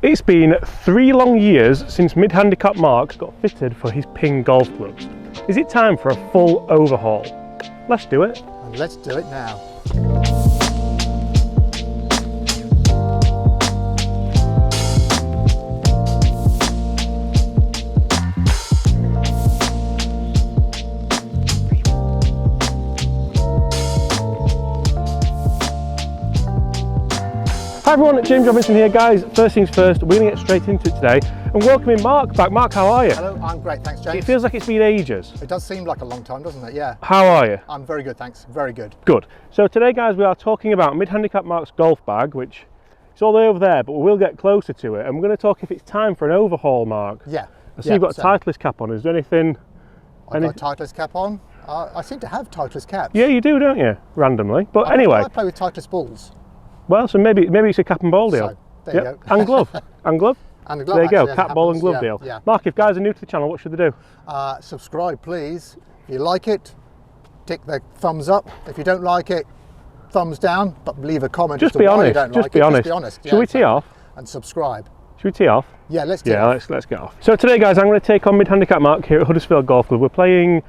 It's been 3 long years since mid-handicap Mark got fitted for his Ping golf club. Is it time for a full overhaul? Let's do it. And let's do it now. Hi everyone, James Robinson here guys. First things first, we're going to get straight into it today and welcoming Mark back. Mark, how are you? Hello, I'm great, thanks James. It feels like it's been ages. It does seem like a long time, doesn't it? Yeah. How are you? I'm very good, thanks. Very good. Good. So today guys, we are talking about mid-handicap Mark's golf bag, which is all the way over there, but we will get closer to it and we're going to talk if it's time for an overhaul, Mark. Yeah. I see you've got a Titleist cap on. Is there anything? I've got a Titleist cap on. I seem to have Titleist caps. Yeah, you do, don't you? Randomly. But anyway. I play with Titleist balls. Well, so maybe it's a cap and ball deal. So, there you go. And glove. And glove. And the glove. There you go, actually, cap, ball and glove deal. Yeah. Mark, if guys are new to the channel, what should they do? Subscribe, please. If you like it, tick the thumbs up. If you don't like it, thumbs down. But leave a comment. Just be honest. Just be honest. Should we tee off? And subscribe. Should we tee off? Yeah, let's tee off. Let's get off. So today, guys, I'm going to take on mid-handicap Mark here at Huddersfield Golf Club. We're playing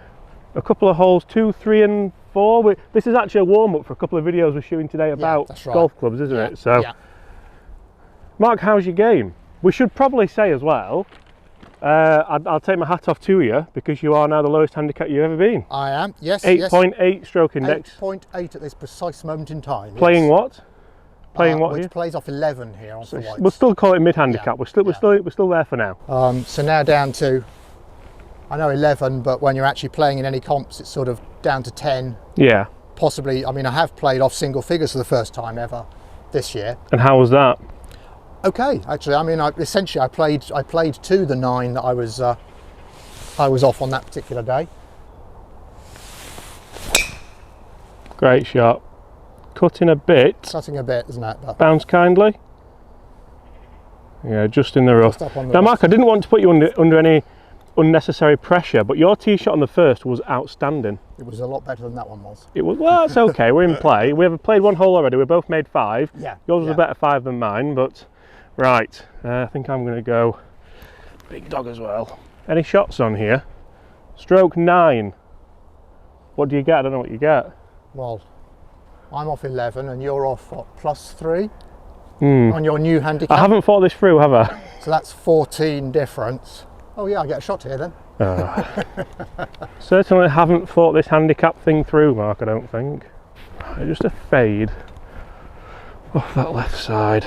a couple of holes, 2, 3 and 4. This is actually a warm-up for a couple of videos we're shooting today about golf clubs, isn't it? So, Mark, how's your game? We should probably say as well, I'll take my hat off to you because you are now the lowest handicap you've ever been. I am, yes. 8.8 stroke index. 8.8 at this precise moment in time. Playing what? Playing what which here? plays off 11 here on the whites. We'll still call it mid-handicap. Yeah. We're still there for now. So now down to, I know 11, but when you're actually playing in any comps, it's sort of down to 10. Yeah. Possibly. I mean, I have played off single figures for the first time ever this year. And how was that? Okay, actually. I mean, essentially, I played to the 9 that I was off on that particular day. Great shot. Cutting a bit, isn't it? But bounce kindly. Yeah, just in the rough. Now, Mark, I didn't want to put you under any unnecessary pressure, but your tee shot on the first was outstanding. It was a lot better than that one was. It was. Well, it's okay. We're in play. We have played one hole already. We both made 5. Yeah. Yours was a better 5 than mine, but right. I think I'm going to go big dog as well. Any shots on here? Stroke 9. What do you get? I don't know what you get. Well, I'm off 11 and you're off, what, +3 on your new handicap? I haven't thought this through, have I? So that's 14 difference. Oh yeah, I get a shot here then. Certainly haven't thought this handicap thing through, Mark, I don't think. Just a fade off that left side.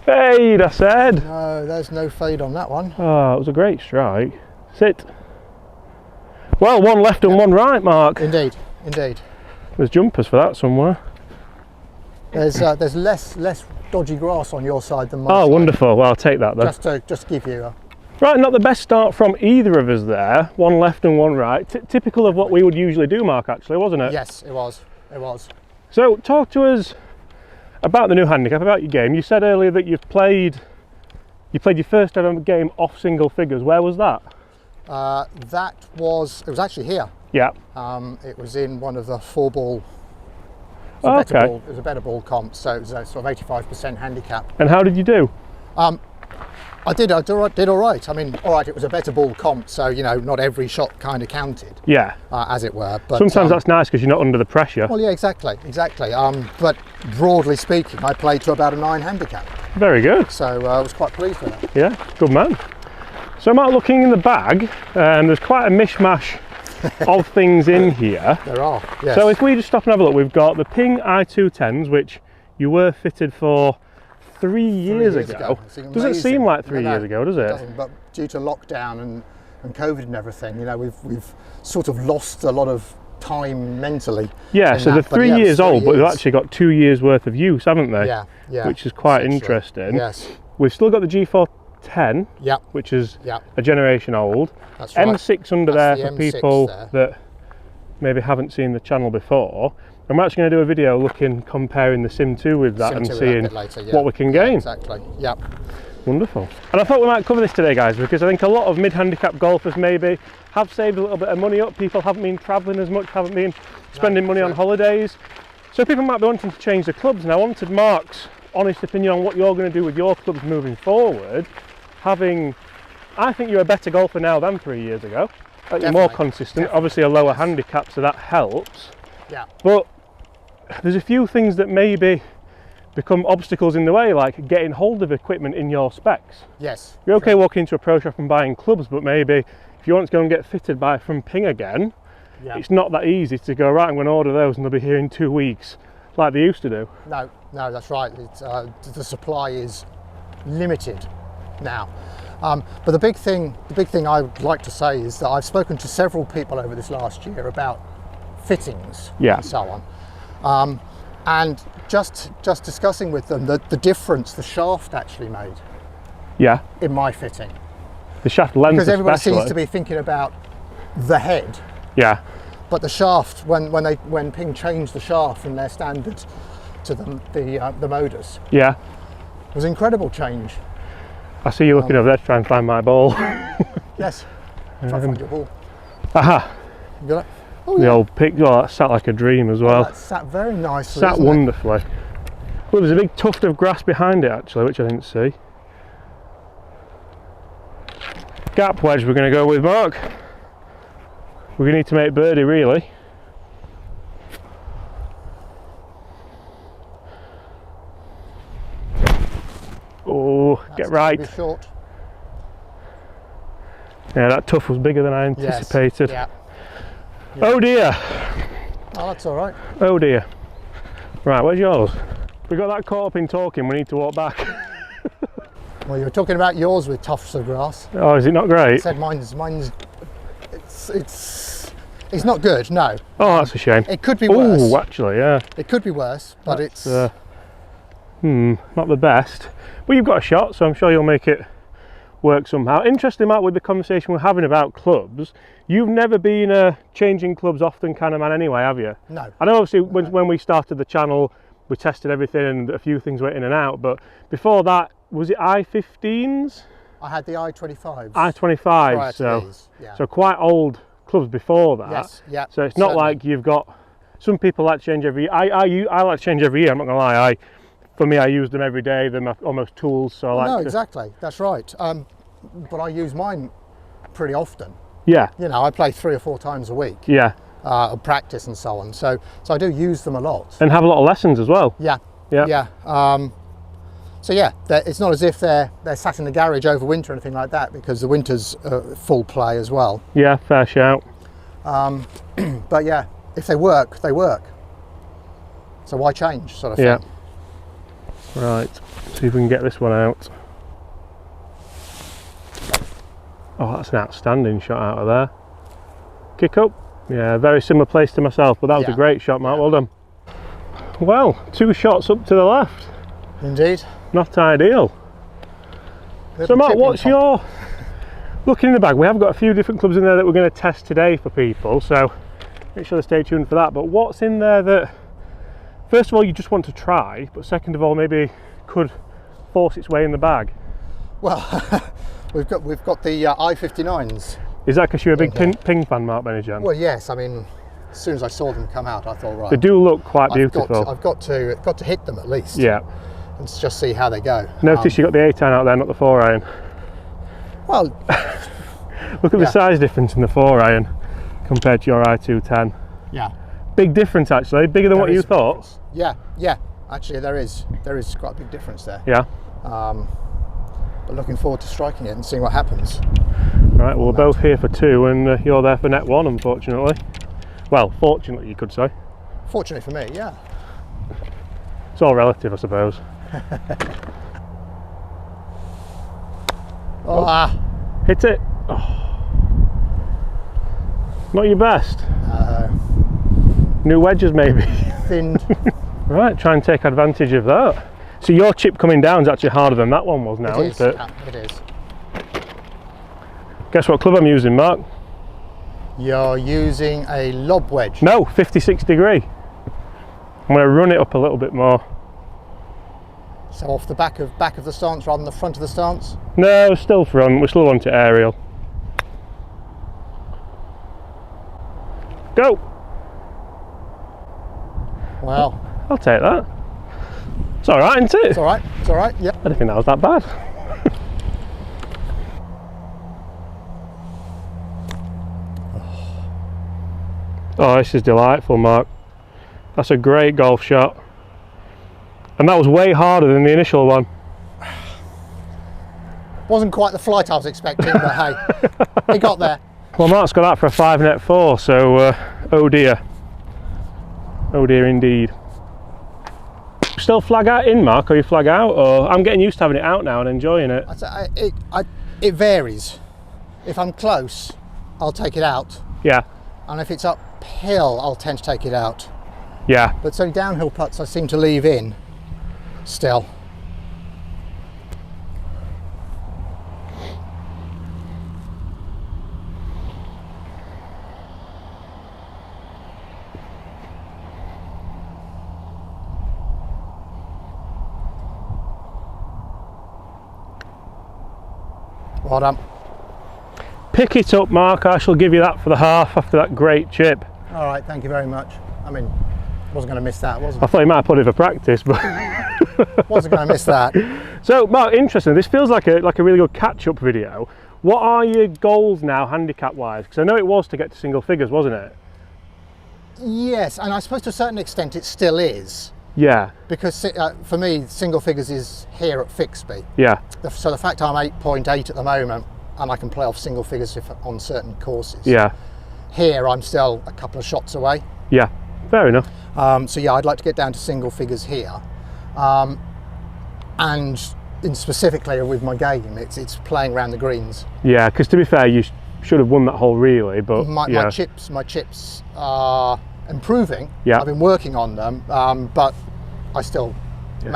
Fade, I said. No, there's no fade on that one. Oh, it was a great strike. Sit. Well, one left and one right, Mark. Indeed, indeed. There's jumpers for that somewhere. There's less dodgy grass on your side than mine. Oh, wonderful. Well, I'll take that then. Just to give you a... Right, not the best start from either of us there. One left and one right. Typical of what we would usually do, Mark, actually, wasn't it? Yes, it was. It was. So, talk to us about the new handicap, about your game. You said earlier that you played your first ever game off single figures. Where was that? It was actually here. Yeah. It was in one of the 4-ball. It was a better ball comp, so it was a sort of 85% handicap. And how did you do? I did all right. I mean, all right, it was a better ball comp, so, you know, not every shot kind of counted. Yeah. As it were. But sometimes that's nice because you're not under the pressure. Well, yeah, exactly. But broadly speaking, I played to about a 9 handicap. Very good. So I was quite pleased with that. Yeah, good man. So, Mark, looking in the bag, there's quite a mishmash of things in here. There are, yes. So if we just stop and have a look, we've got the Ping i210s, which you were fitted for 3 years ago. Doesn't seem like 3 years ago, does it? It doesn't, but due to lockdown and COVID and everything, you know, we've sort of lost a lot of time mentally. Yeah, so they're 3 years old, but they've actually got 2 years worth of use, haven't they? Yeah. Which is quite interesting. Yes. We've still got the G410, which is a generation old. That's right. M6 under there for people that maybe haven't seen the channel before. I'm actually going to do a video comparing the Sim 2 with that and seeing what we can gain. Exactly, yep. Wonderful. And I thought we might cover this today, guys, because I think a lot of mid-handicap golfers maybe have saved a little bit of money up. People haven't been travelling as much, haven't been spending money on holidays. So people might be wanting to change the clubs. And I wanted Mark's honest opinion on what you're going to do with your clubs moving forward. I think you're a better golfer now than 3 years ago. You're more consistent, obviously a lower handicap, so that helps. Yeah. But there's a few things that maybe become obstacles in the way, like getting hold of equipment in your specs. Yes. You're okay walking into a pro shop and buying clubs, but maybe if you want to go and get fitted from Ping again, it's not that easy to go, right, I'm going to order those and they'll be here in 2 weeks, like they used to do. No, that's right. The supply is limited now. But the big thing I would like to say is that I've spoken to several people over this last year about fittings and so on. And just discussing with them the difference the shaft actually made. Yeah. In my fitting. The shaft length. Because everybody seems to be thinking about the head. Yeah. But the shaft, when Ping changed the shaft from their standard to the Modus. Yeah. It was an incredible change. I see you looking over there to try and find my ball. Yes. Try and find your ball. Aha. You got it? Oh, the old pick, that sat like a dream as well. That sat very nicely. Sat wonderfully. Well, there's a big tuft of grass behind it actually, which I didn't see. Gap wedge we're going to go with, Mark. We're going to need to make birdie really. Oh, get right. Be short. Yeah, that tuft was bigger than I anticipated. Yes. Yeah. Oh dear. Oh, that's all right. Oh dear. Right, where's yours? We got that caught up in talking, we need to walk back. Well, you were talking about yours with tufts of grass. Oh, is it not great? I said mine's it's not good, no. Oh, that's a shame. It could be worse. Oh, actually, yeah. It could be worse, but it's... not the best. But you've got a shot, so I'm sure you'll make it work somehow. Interesting, Matt, with the conversation we're having about clubs, you've never been a changing clubs often kind of man anyway, have you? No. I know obviously when we started the channel, we tested everything and a few things went in and out, but before that, was it i15s? I had the i25s. i25s, so quite old clubs before that. Yes, yeah. So it's not like you've got, some people like to change every year. I like to change every year, I'm not gonna lie. For me, I use them every day, they're almost tools, so I like No, exactly, that's right. But I use mine pretty often. Yeah. You know, I play 3 or 4 times a week. Yeah. Practice and so on. So I do use them a lot. And have a lot of lessons as well. Yeah. Yeah. Yeah. So yeah, it's not as if they're sat in the garage over winter or anything like that, because the winter's full play as well. Yeah, fair shout. But yeah, if they work, they work. So why change, sort of thing? Yeah. Right, see if we can get this one out. Oh, that's an outstanding shot out of there. Kick up. Yeah, very similar place to myself, but that was a great shot, Mark. Well done. Well, 2 shots up to the left. Indeed. Not ideal. So Mark, what's your... Looking in the bag, we have got a few different clubs in there that we're going to test today for people, so make sure to stay tuned for that. But what's in there that, first of all, you just want to try, but second of all, maybe could force its way in the bag? Well, we've got the i59s. Is that because you're a big Ping fan, Mark Benjamin? Well, yes. I mean, as soon as I saw them come out, I thought, right. They do look quite beautiful. I've got to hit them at least. Yeah. And just see how they go. Notice you got the 8-iron out there, not the 4-iron. Well, look at the size difference in the 4-iron compared to your i210. Yeah. Big difference actually, bigger than what you thought. Yeah, yeah. Actually, there is quite a big difference there. Yeah. But looking forward to striking it and seeing what happens. Right, well, we're both here for 2 and you're there for net 1, unfortunately. Well, fortunately, you could say. Fortunately for me, yeah. It's all relative, I suppose. Hit it. Oh. Not your best. New wedges, maybe. Thinned. Right, try and take advantage of that. So your chip coming down is actually harder than that one was now, isn't it? Yeah, it is. Guess what club I'm using, Mark? You're using a lob wedge. No, 56 degree. I'm going to run it up a little bit more. So off the back of the stance rather than the front of the stance? No, still front. We still want it aerial. Go! Well, I'll take that. It's all right, isn't it? It's all right. It's all right. Yep. I didn't think that was that bad. Oh, this is delightful, Mark. That's a great golf shot. And that was way harder than the initial one. Wasn't quite the flight I was expecting, but hey, he got there. Well, Mark's got that for a 5 net 4, so oh dear. Oh dear indeed. Still flag out in, Mark, or you flag out? Or I'm getting used to having it out now and enjoying it. It varies. If I'm close, I'll take it out. Yeah. And if it's uphill, I'll tend to take it out. Yeah. But so downhill putts I seem to leave in still. Well done. Pick it up, Mark. I shall give you that for the half after that great chip. All right, thank you very much. I mean, wasn't going to miss that, was I? I thought you might have put it for practice, but wasn't going to miss that. So, Mark, interesting. This feels like a really good catch-up video. What are your goals now, handicap-wise? Because I know it was to get to single figures, wasn't it? Yes, and I suppose to a certain extent it still is. Yeah. Because for me, single figures is here at Fixby. Yeah. So the fact I'm 8.8 at the moment, and I can play off single figures on certain courses. Yeah. Here I'm still a couple of shots away. Yeah, fair enough. So yeah, I'd like to get down to single figures here. And specifically with my game, it's playing around the greens. Yeah, because to be fair, you should have won that hole really, but my chips are improving. Yeah. I've been working on them, but I still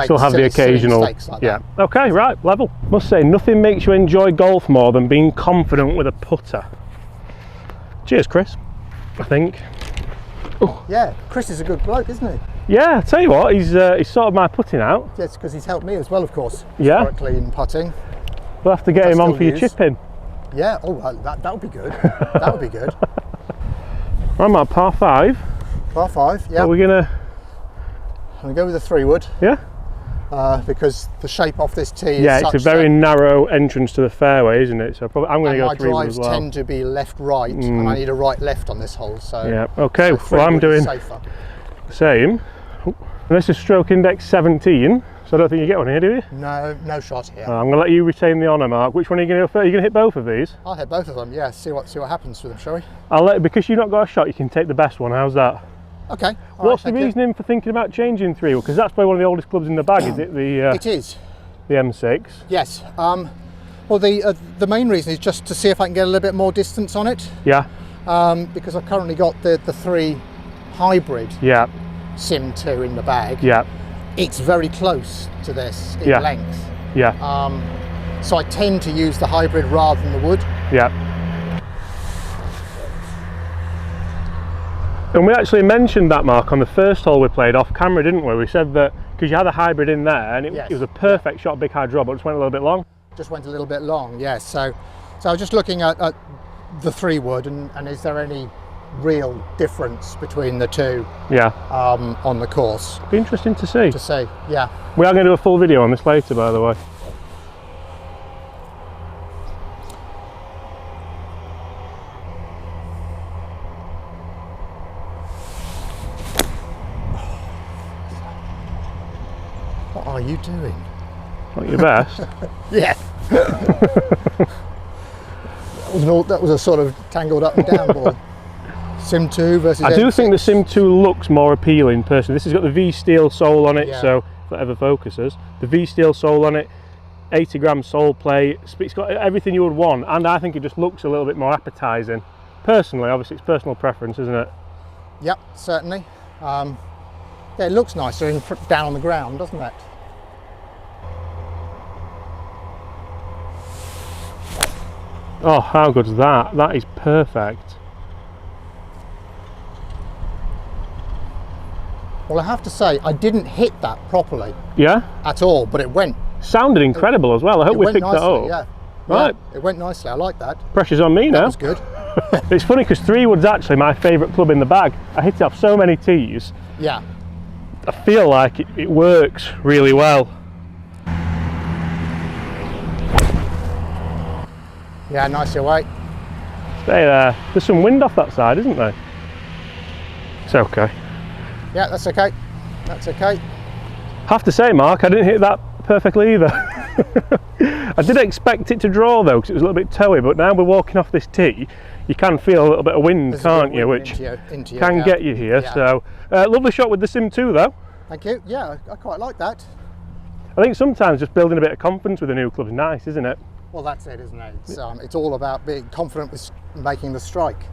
still have the occasional mistakes like that. Okay, right, level. Must say, nothing makes you enjoy golf more than being confident with a putter. Cheers, Chris. I think. Oh. Yeah, Chris is a good bloke, isn't he? Yeah, I tell you what, he's sorted my putting out. Yes, because he's helped me as well, of course. Yeah. Historically in putting. We'll have to get him on for your chipping. Yeah. Oh, that would be good. That would be good. I'm at par 5. Par 5. Yeah. Are we gonna? I'm gonna go with a 3-wood. Yeah. Because the shape off this tee is it's a very narrow entrance to the fairway, isn't it? So probably I'm going to go 3-wood as well. My drives tend to be left-right, and I need a right-left on this hole. So yeah. Okay. So well, I'm doing safer. Same. And this is stroke index 17. So I don't think you get one here, do you? No shot here. I'm going to let you retain the honour, Mark. Which one are you going to go first? Are you going to hit both of these? I'll hit both of them. Yeah. See what happens with them, shall we? I'll let, because you've not got a shot, you can take the best one. How's that? Okay. What's the reasoning for thinking about changing 3? Because that's probably one of the oldest clubs in the bag, is it? It is. The M6. Yes. Well, the main reason is just to see if I can get a little bit more distance on it. Yeah. Because I've currently got the 3 hybrid. Yeah. Sim 2 in the bag. Yeah. It's very close to this in length. Yeah. So I tend to use the hybrid rather than the wood. Yeah. And we actually mentioned that, Mark, on the first hole we played off camera, didn't we? We said that because you had a hybrid in there and it was a perfect shot, big high draw, but it just went a little bit long. Just went a little bit long, yes. So I was just looking at the 3-wood and is there any real difference between the two on the course? Be interesting to see. Yeah. We are going to do a full video on this later, by the way. What are you doing? Not your best. Yeah. That was a sort of tangled up and down ball. Sim 2 versus I do M6. think the Sim 2 looks more appealing personally. This has got the V steel sole on it, so if that ever focuses. The V steel sole on it, 80 gram sole plate. It's got everything you would want, and I think it just looks a little bit more appetising. Personally, obviously it's personal preference, isn't it? Yep, certainly. Yeah, it looks nicer down on the ground, doesn't it? Oh, how good is that? That is perfect. Well, I have to say, I didn't hit that properly. Yeah? At all, but it went. Sounded incredible as well. I hope we picked that up. Yeah. Right. Yeah, it went nicely. I like that. Pressure's on me now. That was good. It's funny because 3-wood's actually my favourite club in the bag. I hit it off so many tees. Yeah. I feel like it works really well. Yeah, nice your way. Stay there. There's some wind off that side, isn't there? It's okay. Yeah, that's okay. That's okay. Have to say, Mark, I didn't hit that perfectly either. I did expect it to draw though, because it was a little bit toey, but now we're walking off this tee, you can feel a little bit of wind, can't you? Which can get you here. Yeah. So, lovely shot with the Sim 2 though. Thank you. Yeah, I quite like that. I think sometimes just building a bit of confidence with a new club is nice, isn't it? Well, that's it, isn't it? It's all about being confident with making the strike.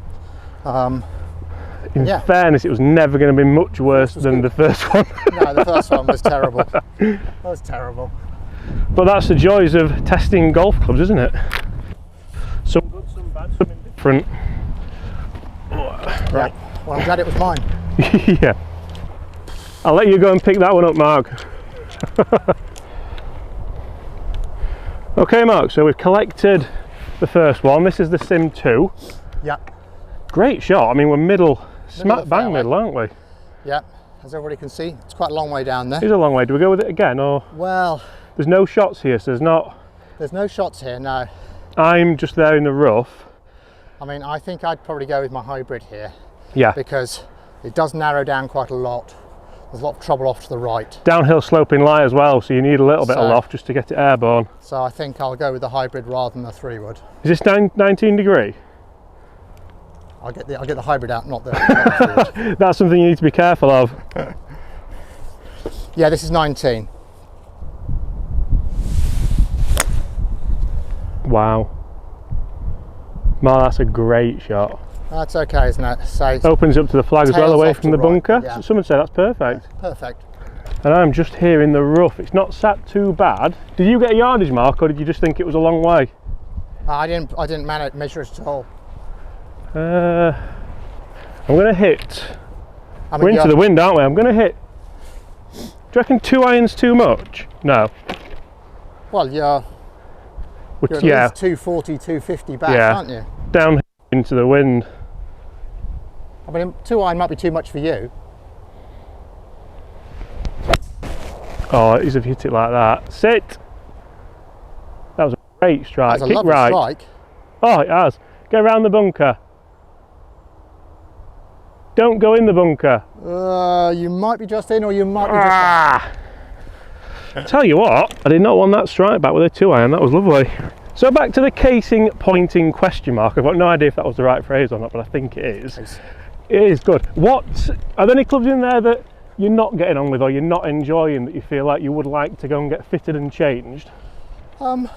In fairness, it was never going to be much worse than the first one. No, the first one was terrible. That was terrible. But that's the joys of testing golf clubs, isn't it? Some good, some bad, some indifferent. Right. Well, I'm glad it was mine. Yeah. I'll let you go and pick that one up, Mark. Okay, Mark, so we've collected the first one. This is the Sim 2. Yeah. Great shot. I mean, we're smack bang middle, aren't we? Yeah, as everybody can see, it's quite a long way down there. It's a long way. Do we go with it again, or? Well, there's no shots here, so there's not. There's no shots here, no. I'm just there in the rough. I mean, I think I'd probably go with my hybrid here. Yeah. Because it does narrow down quite a lot. There's a lot of trouble off to the right. Downhill sloping lie as well, so you need a little bit of loft just to get it airborne. So I think I'll go with the hybrid rather than the 3-wood. Is this 19 degree? I'll get the hybrid out, not the 3-wood. That's something you need to be careful of. Yeah, this is 19. Wow. Mark, that's a great shot. That's okay, isn't it? So opens up to the flag as well, away from the bunker. Yeah. Someone say that's perfect. Yeah, perfect. And I'm just here in the rough. It's not sat too bad. Did you get a yardage mark, or did you just think it was a long way? I didn't measure it at all. I'm going to hit. We're into the wind, aren't we? I'm going to hit. Do you reckon 2 irons too much? No. Well, you're at least 240, 250 back, aren't you? Down into the wind. I mean, 2 iron might be too much for you. Oh, it is if you hit it like that. Sit. That was a great strike. That's a lovely strike. Oh, it has. Get around the bunker. Don't go in the bunker. You might be just in, or you might be just out. Tell you what, I did not want that strike back with a 2 iron. That was lovely. So back to the casing pointing question mark. I've got no idea if that was the right phrase or not, but I think it is. It is good. Are there any clubs in there that you're not getting on with, or you're not enjoying, that you feel like you would like to go and get fitted and changed? Well,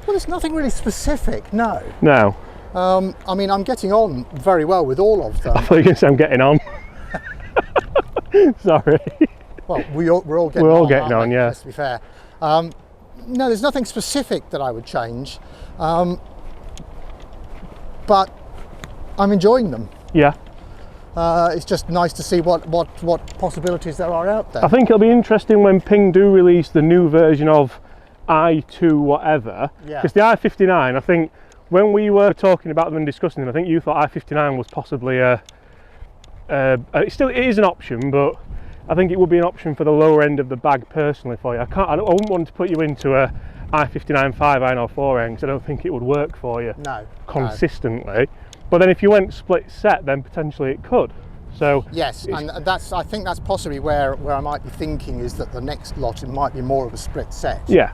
there's nothing really specific, no. No. I mean, I'm getting on very well with all of them. I thought you were going to say I'm getting on. Sorry. Well, we're all getting on, yeah. Let's be fair. No, there's nothing specific that I would change, but I'm enjoying them. Yeah. It's just nice to see what possibilities there are out there. I think it'll be interesting when Ping do release the new version of i2 whatever. Yeah. Because the i59, I think when we were talking about them and discussing them, I think you thought i59 was possibly it is an option, but I think it would be an option for the lower end of the bag personally for you. I wouldn't want to put you into a i59 5 iron or 4 iron, because I don't think it would work for you consistently. But then if you went split set, then potentially it could. So yes, and I think that's possibly where I might be thinking, is that the next lot, it might be more of a split set. Yeah.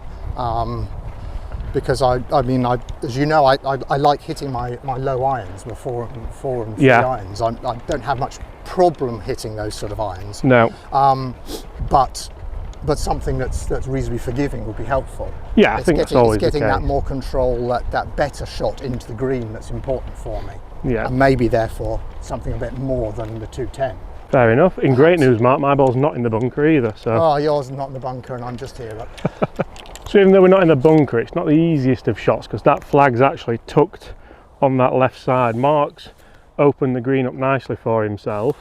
Because I mean, as you know, I like hitting my low irons, my 4 and 3 irons. I don't have much problem hitting those sort of irons. No. But something that's reasonably forgiving would be helpful. Yeah, I think that's always the case. It's getting that more control, that better shot into the green that's important for me. Yeah. And maybe therefore something a bit more than the 210. Fair enough. In great news, Mark, my ball's not in the bunker either. So. Oh, yours is not in the bunker, and I'm just here. So even though we're not in the bunker, it's not the easiest of shots, because that flag's actually tucked on that left side. Mark's opened the green up nicely for himself.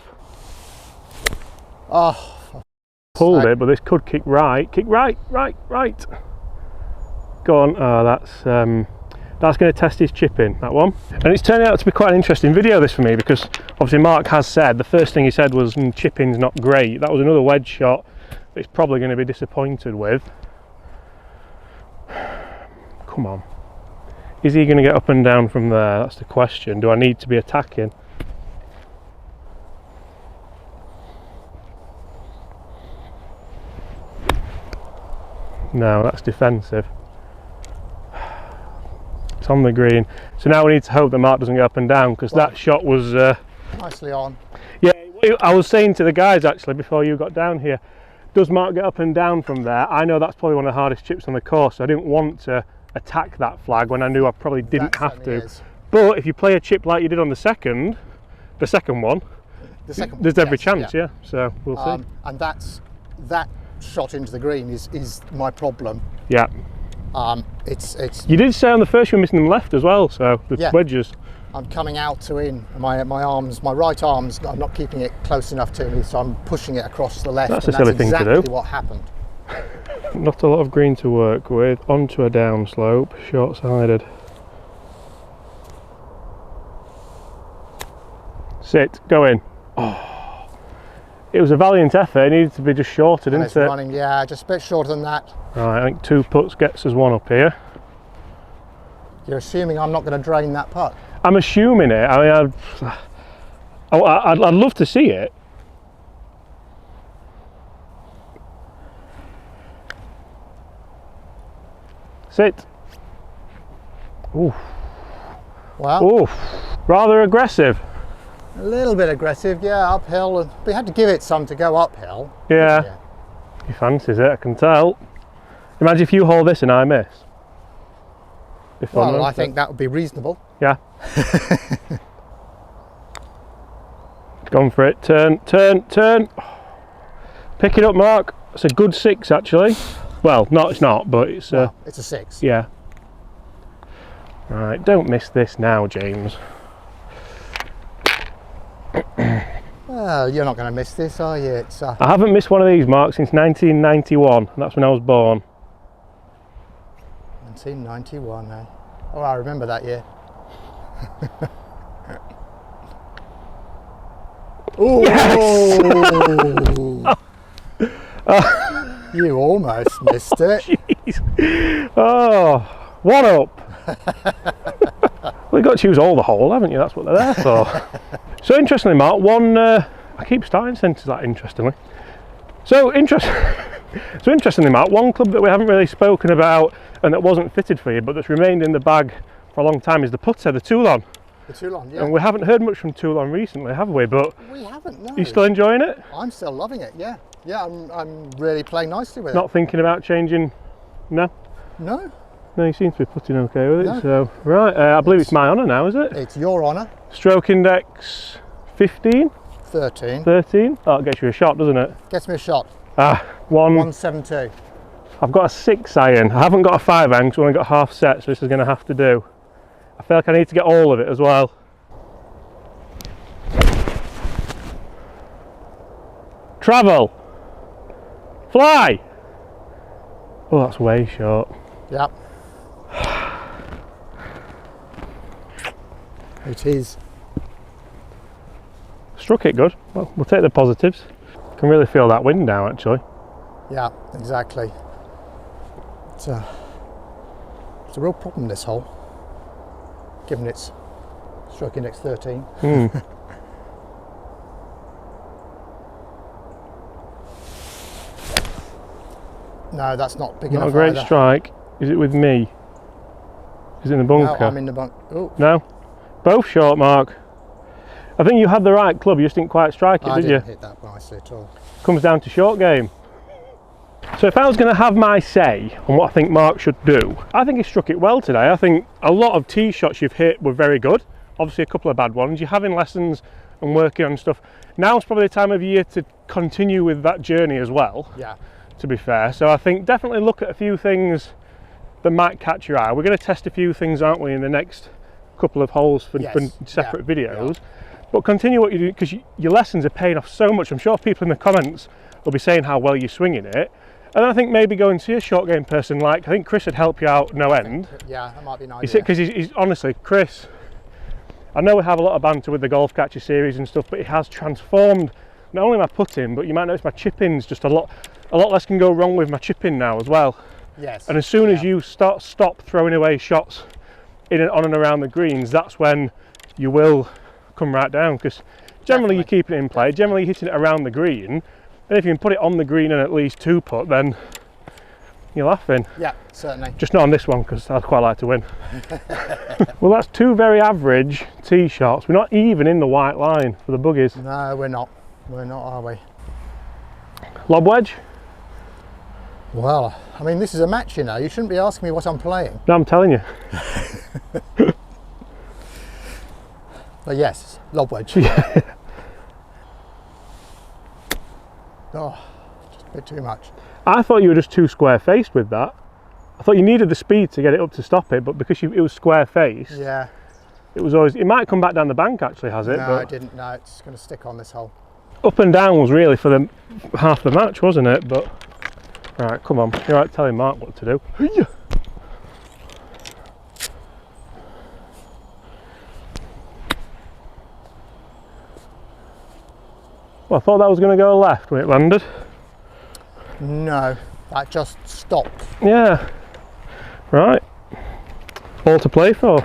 Oh, pulled it, but this could kick right. Kick right, right, right. Go on. Oh, that's going to test his chipping, that one. And it's turning out to be quite an interesting video, this, for me, because obviously Mark has said, the first thing he said was chipping's not great. That was another wedge shot that he's probably going to be disappointed with. Come on. Is he going to get up and down from there? That's the question. Do I need to be attacking? No, that's defensive. It's on the green. So now we need to hope that Mark doesn't get up and down, because that shot was... nicely on. Yeah, I was saying to the guys actually before you got down here, does Mark get up and down from there? I know that's probably one of the hardest chips on the course, so I didn't want to attack that flag when I knew I probably didn't have to. But if you play a chip like you did on the second one, there's every chance, yeah. So we'll see. And that shot into the green is my problem. Yeah. It's. You did say on the first you were missing them left as well, so the wedges. I'm coming out to in. My arms, my right arm's, I'm not keeping it close enough to me, so I'm pushing it across the left. That's a silly thing to do. That's exactly what happened. Not a lot of green to work with. Onto a down slope, short-sided. Sit, go in. Oh, it was a valiant effort. It needed to be just shorter, didn't it? Running, yeah, just a bit shorter than that. Right, I think 2 putts gets us 1 up here. You're assuming I'm not going to drain that putt? I'm assuming it. I mean, I'd love to see it. Sit. Ooh. Well. Ooh. Rather aggressive. A little bit aggressive, yeah, uphill. We had to give it some to go uphill. Yeah. He fancies it, I can tell. Imagine if you hold this and I miss. Well, I think that would be reasonable. Yeah. Gone for it. Turn, turn, turn. Pick it up, Mark. It's a good 6, actually. Well, no, it's not, but it's it's a 6. Yeah. Right, don't miss this now, James. Well, you're not going to miss this, are you? It's, I haven't missed one of these, Mark, since 1991, and that's when I was born. 1991, eh? Oh, I remember that year. Oh! Yes! You almost missed it. Jeez. Oh, 1 up. Well, you've got to choose all the hole, haven't you? That's what they're there for. So interestingly, Mark, I keep starting sentences that interestingly. So interestingly, Mark, one club that we haven't really spoken about and that wasn't fitted for you, but that's remained in the bag for a long time, is the putter, the Toulon. The Toulon, yeah. And we haven't heard much from Toulon recently, have we? But we haven't, no. You still enjoying it? I'm still loving it, yeah. Yeah, I'm really playing nicely with it. Not thinking about changing? No? No. No, you seem to be putting okay with it. No. So right, I believe it's my honour now, is it? It's your honour. Stroke index 15? 13. 13? Oh, it gets you a shot, doesn't it? Gets me a shot. 172. I've got a 6 iron. I haven't got a 5 iron because I've only got half set, so this is going to have to do. I feel like I need to get all of it as well. Travel. Fly. Oh, that's way short. Yep. It is. Struck it good. Well, we'll take the positives. Can really feel that wind now, actually. Yeah, exactly. It's a real problem, this hole, given its stroke index 13. No, that's not big enough. Not a great either. strike. Is it with me? Is it in the bunker? No, I'm in the bunker. Oh. No? Both short, Mark. I think you had the right club, you just didn't quite strike it, did you? I didn't hit that nicely at all. Comes down to short game. So if I was going to have my say on what I think Mark should do, I think he struck it well today. I think a lot of tee shots you've hit were very good. Obviously a couple of bad ones. You're having lessons and working on stuff. Now's probably the time of year to continue with that journey as well. Yeah. To be fair. So I think definitely look at a few things that might catch your eye. We're going to test a few things, aren't we, in the next couple of holes for separate videos. Yeah. But continue what you do, because your lessons are paying off so much. I'm sure people in the comments will be saying how well you're swinging it. And then I think maybe go and see a short game person like, I think Chris would help you out no end. Yeah, that might be nice. Because he's honestly, Chris, I know we have a lot of banter with the Golf Catcher series and stuff, but it has transformed not only my putting, but you might notice my chipping's just a lot less can go wrong with my chipping now as well. Yes. And as soon as you stop throwing away shots in and on and around the greens, that's when you will come right down, because generally you're keeping it in play, generally you're hitting it around the green, and if you can put it on the green and at least 2 putt, then you're laughing. Yeah, certainly. Just not on this one, because I'd quite like to win. Well, that's 2 very average tee shots. We're not even in the white line for the buggies. No, we're not. We're not, are we? Lob wedge? Well, I mean, this is a match, you know. You shouldn't be asking me what I'm playing. No, I'm telling you. But yes, lob wedge. Oh, just a bit too much. I thought you were just too square-faced with that. I thought you needed the speed to get it up to stop it, but because it was square-faced, yeah, it was always. It might come back down the bank, actually, has it? No, but it didn't. No, it's going to stick on this hole. Up and down was really for the half the match, wasn't it? But right, come on, you're right telling Mark what to do. Well, I thought that was going to go left when it landed. No, that just stopped. Yeah. Right. All to play for.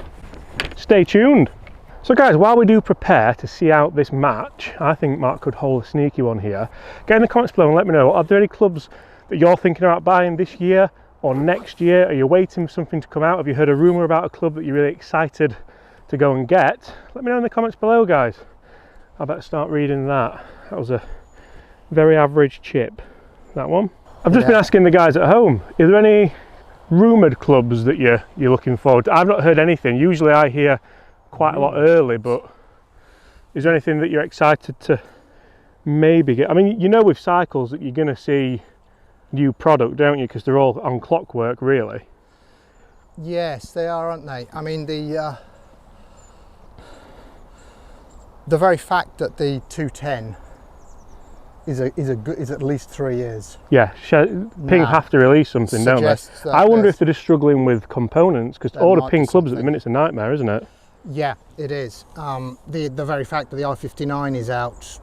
Stay tuned. So guys, while we do prepare to see out this match, I think Mark could hold a sneaky one here. Get in the comments below and let me know, are there any clubs that you're thinking about buying this year or next year? Are you waiting for something to come out? Have you heard a rumour about a club that you're really excited to go and get? Let me know in the comments below, guys. I better start reading that. That was a very average chip, that one. I've just been asking the guys at home, are there any rumoured clubs that you're looking forward to? I've not heard anything. Usually I hear quite a lot early, but is there anything that you're excited to maybe get? I mean, you know with cycles that you're going to see new product, don't you? Because they're all on clockwork, really. Yes, they are, aren't they? I mean, the very fact that the 210 is at least 3 years. Yeah, Ping have to release something, don't they? I wonder if they're just struggling with components, because ordering Ping clubs at the minute's a nightmare, isn't it? Yeah, it is. The very fact that the I-59 is out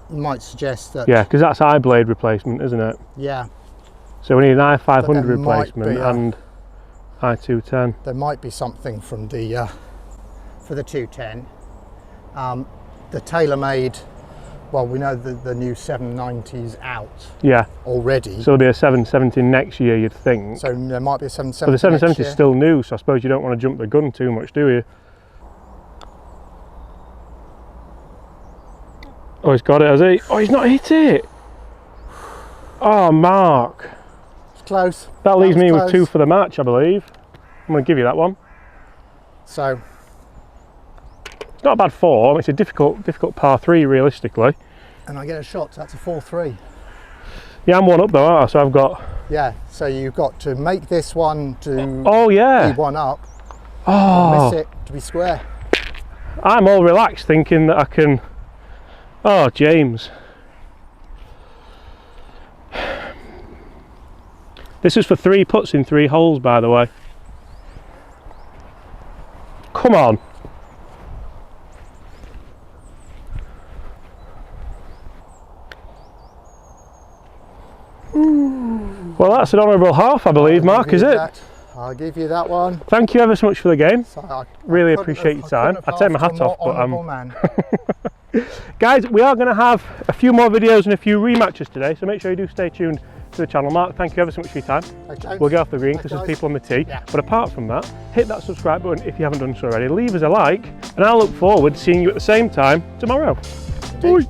might suggest that... Yeah, because that's I-blade replacement, isn't it? Yeah. So we need an I-500 replacement and I-210. There might be something from the for the 210. The tailor-made, well, we know the new 790's out. Yeah. Already. So there'll be a 770 next year, you'd think. So there might be a 770. But the 770 is still new, so I suppose you don't want to jump the gun too much, do you? Oh, he's got it, has he? Oh, he's not hit it. Oh, Mark. It's close. That leaves me with 2 for the match, I believe. I'm going to give you that one. So. It's not a bad form. It's a difficult par 3, realistically. And I get a shot, so that's a 4-3. Yeah, I'm 1 up though, aren't I? So I've got... Yeah, so you've got to make this one to be 1 up. Oh. Miss it to be square. I'm all relaxed thinking that I can... Oh, James. This is for 3 putts in 3 holes, by the way. Come on. Well, that's an honourable half, I believe, Mark, is it? I'll give you that one. Thank you ever so much for the game. Really appreciate your time. I take my hat off, but guys, we are going to have a few more videos and a few rematches today, so make sure you do stay tuned to the channel. Mark, thank you ever so much for your time. We'll get off the green because there's people on the tee. Yeah. But apart from that, hit that subscribe button if you haven't done so already. Leave us a like, and I'll look forward to seeing you at the same time tomorrow. Bye.